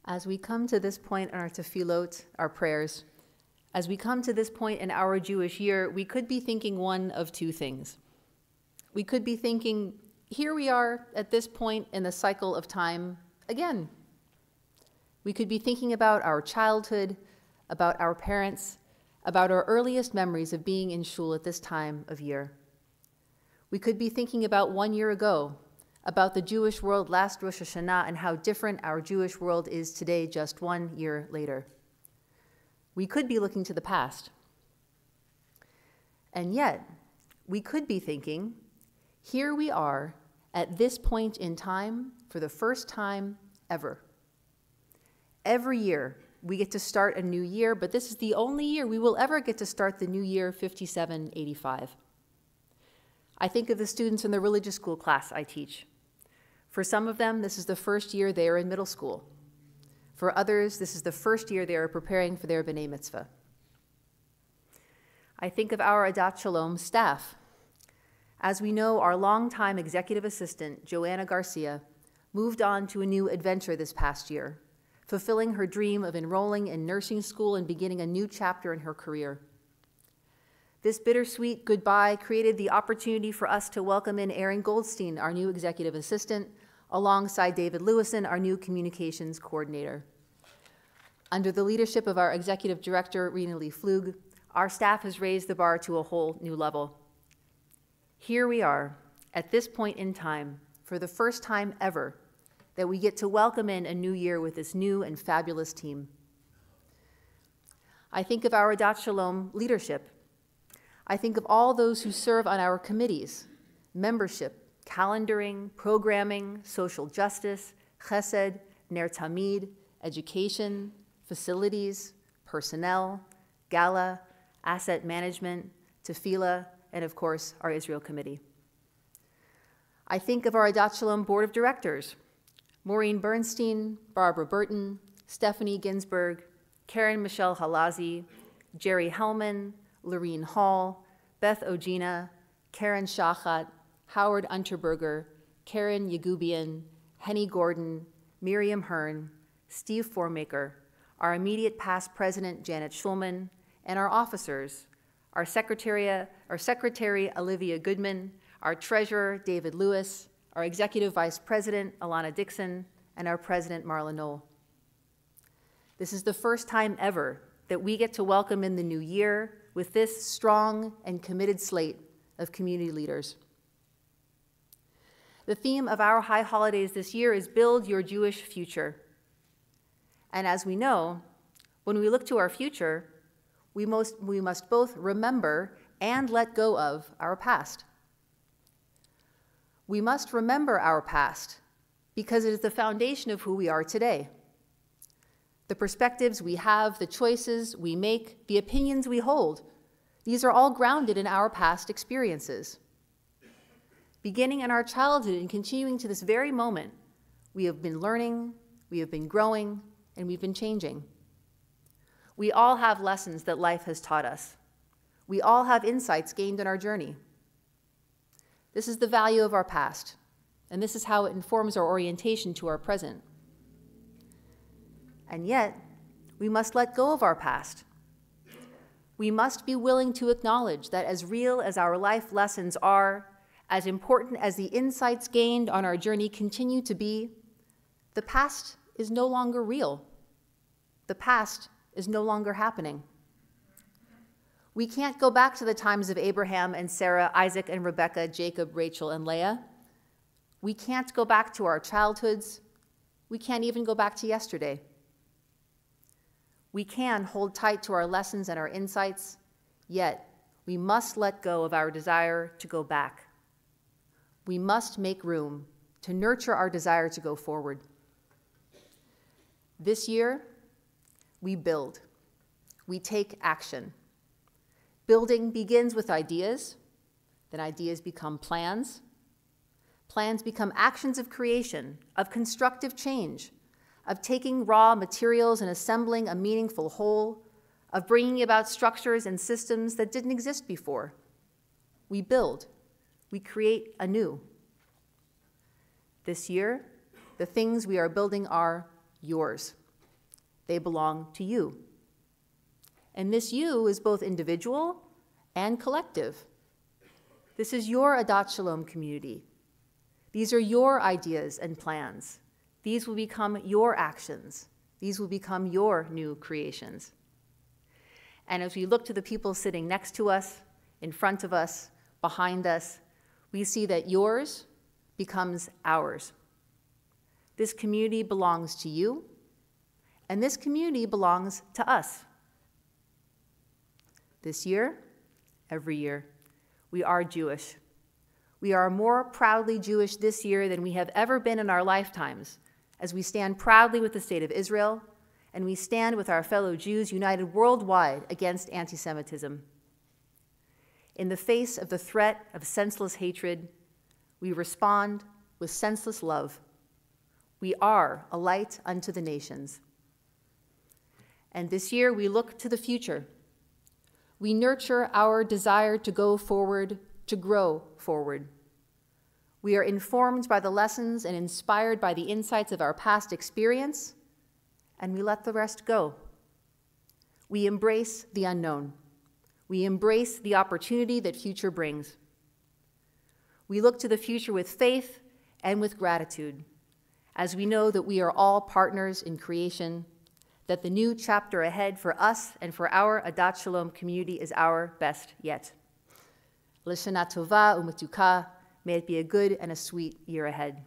As we come to this point in our tefillot, our prayers, as we come to this point in our Jewish year, we could be thinking one of two things. We could be thinking, here we are at this point in the cycle of time again. We could be thinking about our childhood, about our parents, about our earliest memories of being in shul at this time of year. We could be thinking about 1 year ago, about the Jewish world last Rosh Hashanah and how different our Jewish world is today just 1 year later. We could be looking to the past. And yet, we could be thinking, here we are at this point in time for the first time ever. Every year, we get to start a new year, but this is the only year we will ever get to start the new year 5785. I think of the students in the religious school class I teach. For some of them, this is the first year they are in middle school. For others, this is the first year they are preparing for their B'nai Mitzvah. I think of our Adat Shalom staff. As we know, our longtime executive assistant, Joanna Garcia, moved on to a new adventure this past year, fulfilling her dream of enrolling in nursing school and beginning a new chapter in her career. This bittersweet goodbye created the opportunity for us to welcome in Erin Goldstein, our new executive assistant, alongside David Lewison, our new communications coordinator. Under the leadership of our executive director, Rena Lee Flug, our staff has raised the bar to a whole new level. Here we are, at this point in time, for the first time ever, that we get to welcome in a new year with this new and fabulous team. I think of our Adat Shalom leadership. I think of all those who serve on our committees, membership, calendaring, programming, social justice, chesed, ner tamid, education, facilities, personnel, gala, asset management, tefillah, and of course, our Israel committee. I think of our Adat Shalom board of directors, Maureen Bernstein, Barbara Burton, Stephanie Ginsberg, Karen Michelle Halazi, Jerry Hellman, Lorene Hall, Beth Ogina, Karen Shachat, Howard Unterberger, Karen Yagubian, Henny Gordon, Miriam Hearn, Steve Formaker, our immediate past president, Janet Schulman, and our officers, our secretary, Olivia Goodman, our treasurer, David Lewis, our executive vice president, Alana Dixon, and our president, Marla Knoll. This is the first time ever that we get to welcome in the new year with this strong and committed slate of community leaders. The theme of our high holidays this year is Build Your Jewish Future. And as we know, when we look to our future, we must both remember and let go of our past. We must remember our past because it is the foundation of who we are today. The perspectives we have, the choices we make, the opinions we hold, these are all grounded in our past experiences. Beginning in our childhood and continuing to this very moment, we have been learning, we have been growing, and we've been changing. We all have lessons that life has taught us. We all have insights gained in our journey. This is the value of our past, and this is how it informs our orientation to our present. And yet, we must let go of our past. We must be willing to acknowledge that as real as our life lessons are, as important as the insights gained on our journey continue to be, the past is no longer real. The past is no longer happening. We can't go back to the times of Abraham and Sarah, Isaac and Rebekah, Jacob, Rachel, and Leah. We can't go back to our childhoods. We can't even go back to yesterday. We can hold tight to our lessons and our insights, yet we must let go of our desire to go back. We must make room to nurture our desire to go forward. This year, we build. We take action. Building begins with ideas, then ideas become plans. Plans become actions of creation, of constructive change, of taking raw materials and assembling a meaningful whole, of bringing about structures and systems that didn't exist before. We build. We create anew. This year, the things we are building are yours. They belong to you. And this you is both individual and collective. This is your Adat Shalom community. These are your ideas and plans. These will become your actions. These will become your new creations. And as we look to the people sitting next to us, in front of us, behind us, we see that yours becomes ours. This community belongs to you, and this community belongs to us. This year, every year, we are Jewish. We are more proudly Jewish this year than we have ever been in our lifetimes, as we stand proudly with the state of Israel, and we stand with our fellow Jews united worldwide against anti-Semitism. In the face of the threat of senseless hatred, we respond with senseless love. We are a light unto the nations. And this year we look to the future. We nurture our desire to go forward, to grow forward. We are informed by the lessons and inspired by the insights of our past experience, and we let the rest go. We embrace the unknown. We embrace the opportunity that future brings. We look to the future with faith and with gratitude, as we know that we are all partners in creation, that the new chapter ahead for us and for our Adat Shalom community is our best yet. L'shana tova u'metuka, may it be a good and a sweet year ahead.